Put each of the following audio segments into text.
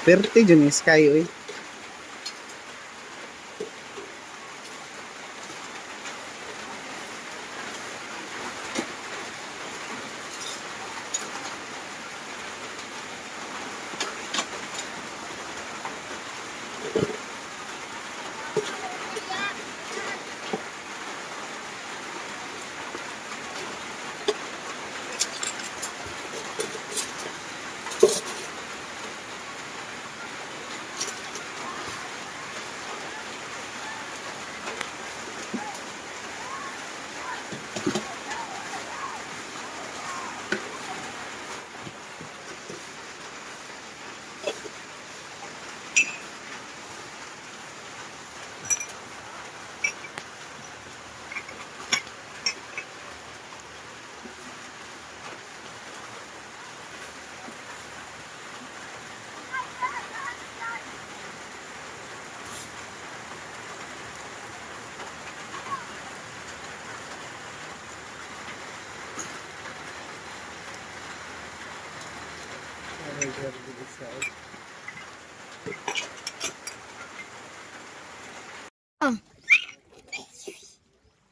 Perte dyan yung sky, oy.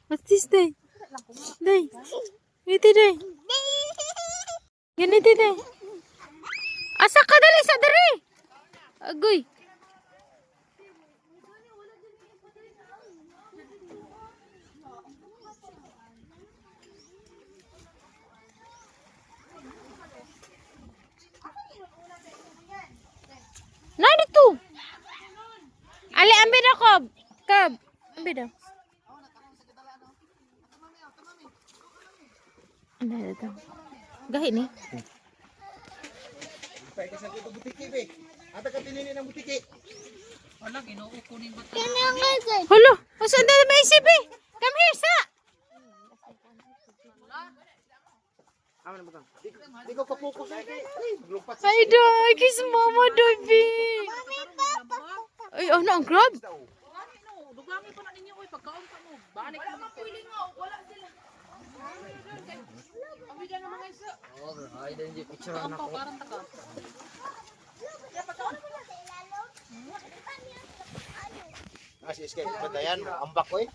What's this day? Day. Iti day. Ganiti day. Asa ka dali sa dali. Agoy. Na dito. Ali ambil dah kab. Kab. Ambil dah. Ano ito? Gahi ni. Hello, asan na may isipi? Come here, sa. Ay, dai, kiss mama, Dobby. Ay, ano ang grab? Dugangi ko na ninyo oy pagkaon ka mo. Banik ko mo lingaw, wala sila. Ang bida na mga isa. Oh, ay din di picture na Ako parang taga. Ya pagkaon mo na sa ilalo. Kasi iskay patayan, ambak ko eh.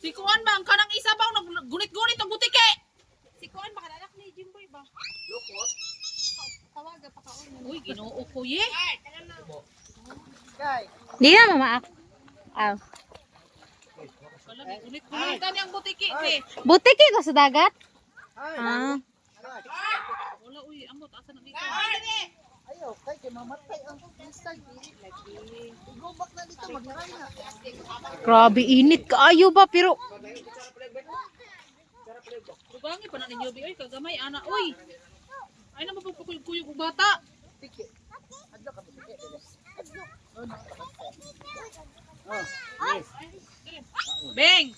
Si Kuan ba ang kanang isa ba gunit-gunit ang butike? Si Kuan ba anak ni Jimboy ba? Lukot. Tawaga pagkaon. Uy, Ginoo ko ye. Di na mama ako. Aw. Wala ni gunit-gunit tani ang butike be. Butik ito sa dagat? Ah. Wala uy, amot asa na dito. Ayaw, kay mamatay ang kristal dili lagi. Igobak na dito maghiray na. Grabe init kaayo ba pero Dugangi pa na ninyo be oy kagamay ana uy. Ay na mapagkuyog og bata. Tiki. Adlo ka tiki. Beng.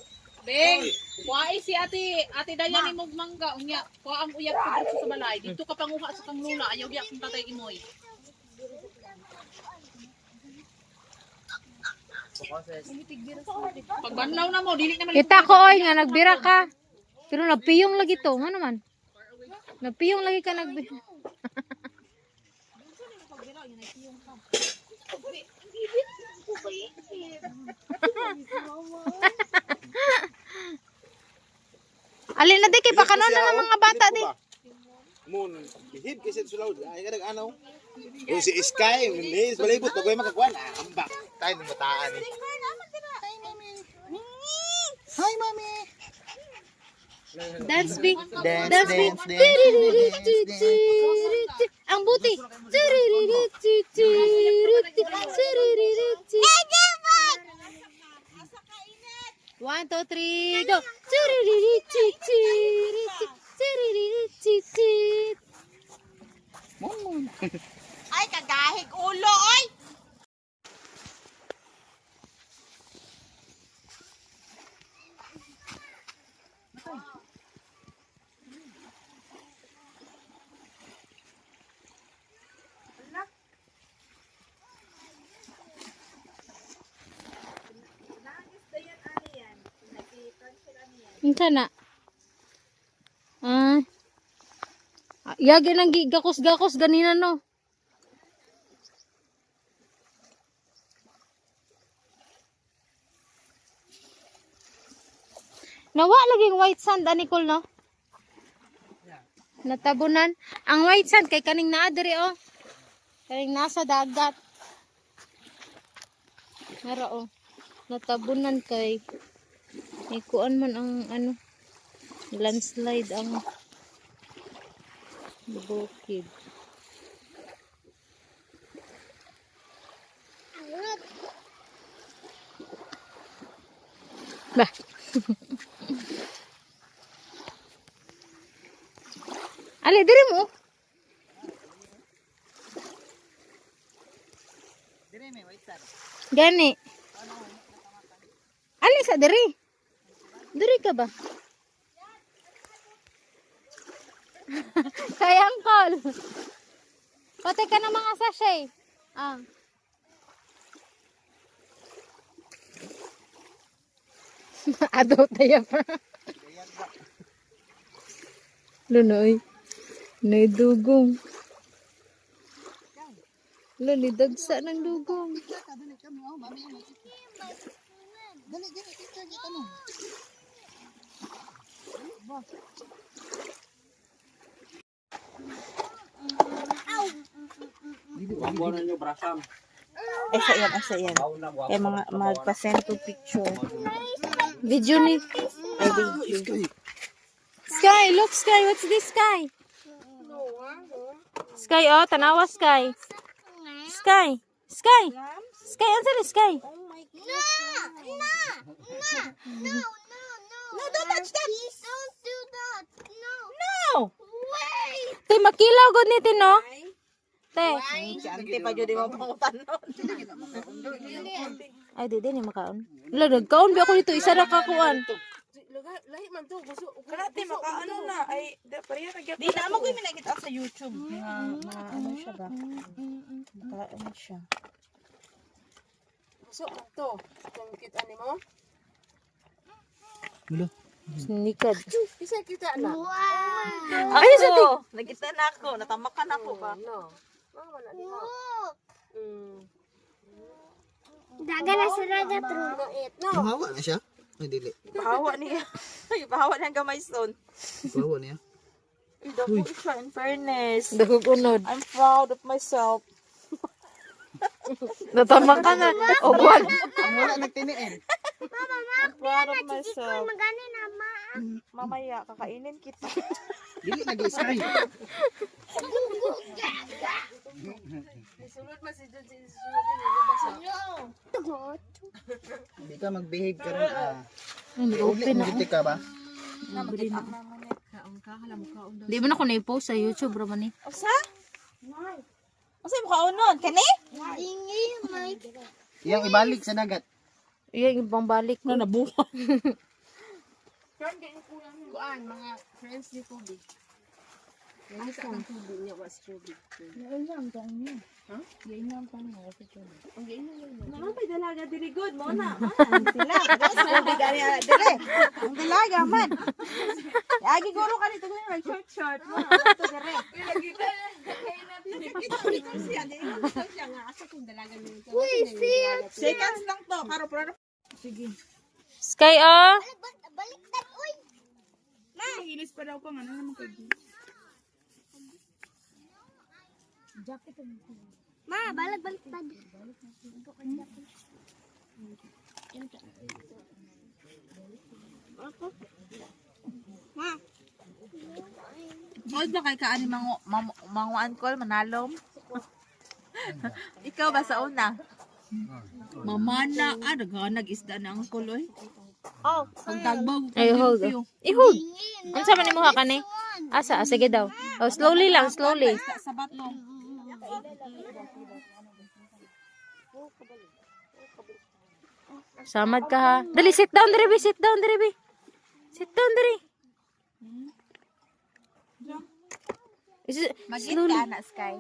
Beng. Kuai si ate Dayan ni mong mangga unya. Kuha ang uyab ko dito sa balay. Dito ka panguha sa kang lula ayaw diya kung tatay imoy. Pagbanlaw na mo dili naman kita ko oy nga nagbira ka. Pero nagpiyong lagi to, ano man? Nagpiyong lagi ka Alin na di kay pakanon na ng mga bata di. Moon, hib kasi sulod. Ay kadag anaw. O si Sky, ni balibot pagway makakuan, ambak. Tayo ng bataan eh. Hi mami. Hi mami. Dance big. Dance, big. dance, dance. Ang buti. One, two, three, go. ay kagahig ulo oy. Unsa na? Ah. Yagi nang gakos-gakos ganina no. Nawa laging white sand Nicole no? Natabunan. Ang white sand kay kaning naa diri oh. Kaning nasa dagat. Nara oh. Natabunan kay ikuan man ang ano landslide ang bukid. Bah. Ali diri mo. Dire may white sand. Gani. Ali sa diri. Diri ka ba? Sayang call. Pati ka ng mga sachet. Ah. Ado tayo pa. Lunoy. Nay dugong. Luni dagsa ng dugong. Dali kami oh, mami. Dali picture kita no. Asa yan. Kaya mga magpa-send to picture. Video ni. Ay, video. Sky, look Sky, what's this Sky? Sky, oh, tanawa Sky. Sky, Sky. Sky, ano sa Sky? No, don't touch that. Don't do that. No. No. Wait. Te, makilaw gud ni Tino. Te. Si ante pa jud mo pangutan-on. Ay, di ni makaon. Wala, nagkaon ba ako dito? Isa na kakuan. Lahi man to, gusto. Karate makaano na ay pareha nagyap. Di na mo ko minakita sa YouTube. Ano siya ba? Ano siya? So, to. Kung kita ni mo. Nikad. Isa kita na. Wow. Ay, sa to. Nakita na ako, natamakan ako ba? No. Mama na di mo. Daga na sa dagat ro. Mahawa na siya? Ay, dili. Bahawa niya. Ay, bahawa niya ang gamay son. Mahawa niya. Ay, dako siya, in fairness. Dagog unod. I'm proud of myself. Natama ka na. O, buwan. Ang wala nagtiniin. I'm proud of myself. Magani na ma. Mamaya, kakainin kita. Dili lagi Sky. Isulod man si Jun, isulod din yung basa. Tugot. Hindi ka mag-behave ka rin. Open na. Hindi ka ba? Di ba na ako na-post sa YouTube, Romani? Osa? Osa mo kaunon? Kani? Ingi may. Yang ibalik sa dagat. Iya, ibang balik. Na nabuha. Kuan, mga friends ni Kobe. Yung isa ang tubo niya was Kobe. Mga may dalaga diri good mo na. Sila. Sabi gani diri. Ang dalaga man. Agi guro ka dito gani like short. Mo to diri. Seconds lang to. Karo pero Sky, oh. Baliktad oy. ilis pa daw pa ano naman kay. Ma, baliktad. Old ba kay kaani manguan call manalom? Ikaw ba sa una? Mamana, nag isda na ang kuloy. Oh, Kung tagbog, Ay, hold. I-hold. Ano sa man mo ka ni? Asa? Sige daw. Oh, slowly lang, slowly. sa bato. Samad ka ha. Dali, sit down, Diribi. Sit down, Diribi. Sit down, Diri. Magit Slowly. ka na, Sky.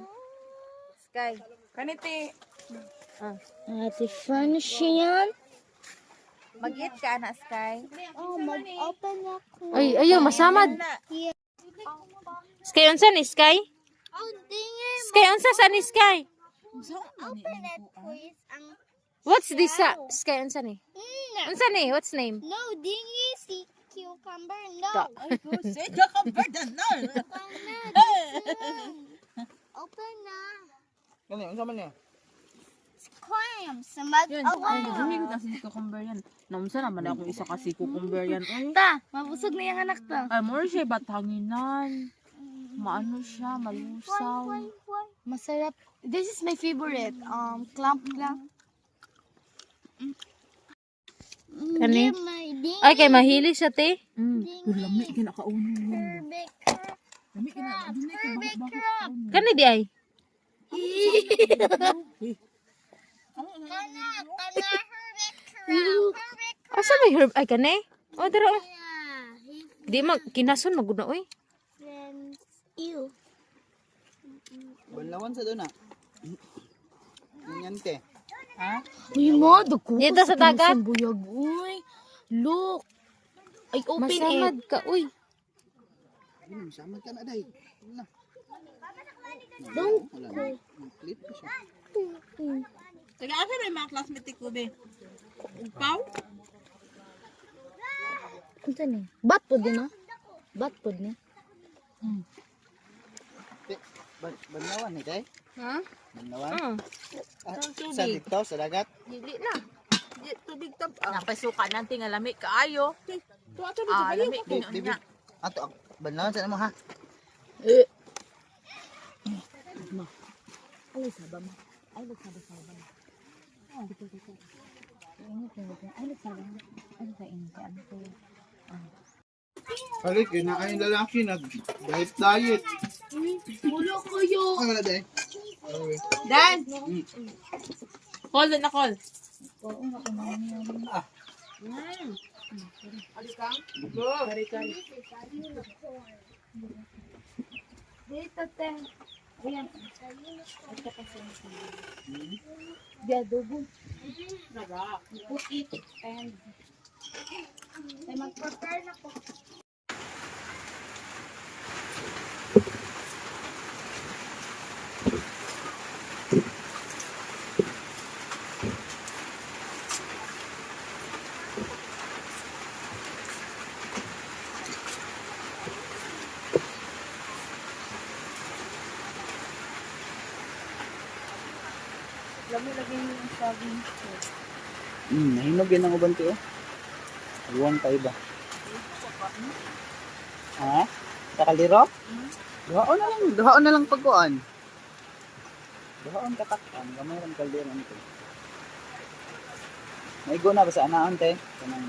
Sky. Kaniti. Ate Francian. Magit ka na, Sky. Oh, mag-open ako. Ay, ayaw, masamad. Sky unsa ni Sky? Oh, dingin. Sky unsa sa ni Sky? Open it, please. What's this Sky unsa ni? No. Unsa ni? What's name? No, dingy, see cucumber. No. Ay, ko, say, cucumber na na. Open na. Kani, unsa man niya? Clams. Mag Yan, ay, nagawin kasi cucumber yan. Naunsa naman akong isa kasi cucumber yan. Ay, Ta, mabusog na yung anak to. ay more siya batanginan. Maano siya, malusaw. Masarap. This is my favorite. Clamp. Kani? Ay, kay mahilig siya, te. Pero lami, kinakaunin mo. Herbic Lami, kinakaunin mo. Bahot-bahot. Kani di ay? Kana, herbic crab. Asa may herb? Ay, kani? O, dara o. Yeah. Di mag, kinason, maguna, oy. Friends. Ew. Banlawan sa doon ah. Ganyan te. Uy mo, dagko. Dito sa dagat? Buyag, uy. Look. Ay, open Masamad it. ka, uy. Sama ka na day. Wala. Don't Wala na. Clip ko siya. Taga asa na yung mga classmate ko, be? Pau? Unsa ni? Bat pod na? Bat pod ni? Te, banlawan ni tay. Ha? Banlawan. Ah, Sa dito sa dagat. dili na. Tubig tab. Napasuka natin nga lami kaayo. Lami Bibi. kanya. Ato banlawan sa mo ha. Balik, kinakain lalaki nag-diet. Ulo kayo. Ang wala day. Dan! Call na call. Dito, te. Ayan. Put it and... Ay, mag-prepare na po. Nahinog yan ang uban ko. Iwan pa iba. Ha? Sa kaliro? Duhaon na lang pagkuan. Duhaon katakpan, gamay lang kaliro nito. Maigo na ba sa anaon te? Kanang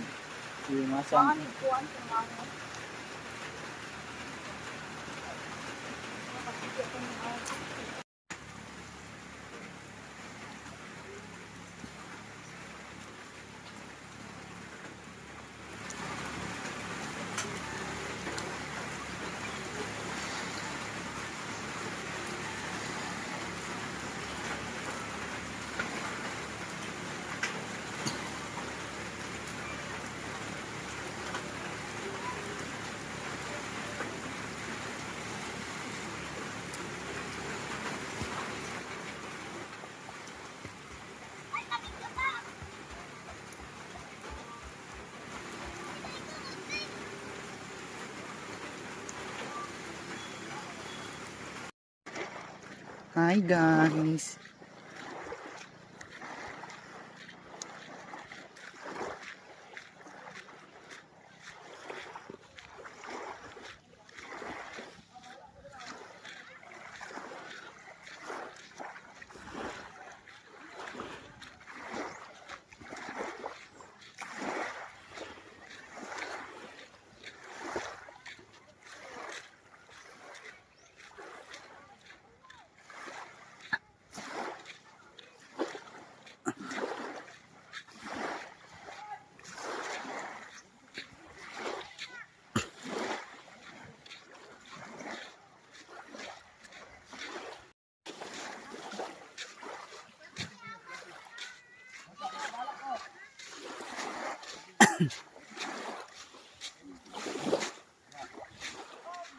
imasan. Hi guys.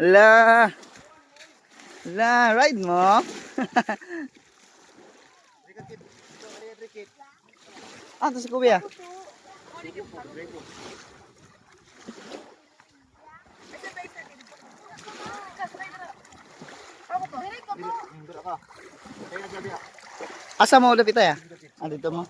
Ala. La, ride mo? Ah, ito si Kuya. Asa mo ulit ito ya? Ah, dito mo.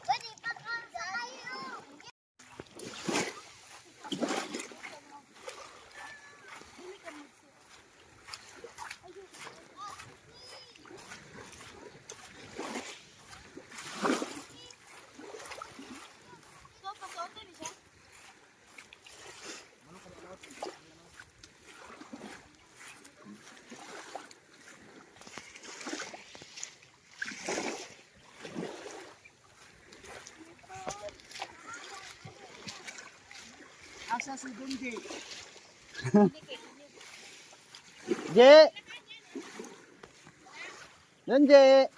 Je. Yan, Je.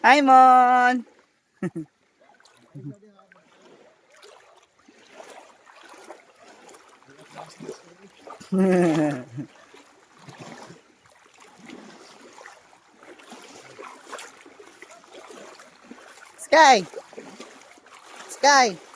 Hi, Mon. Sky. Sky.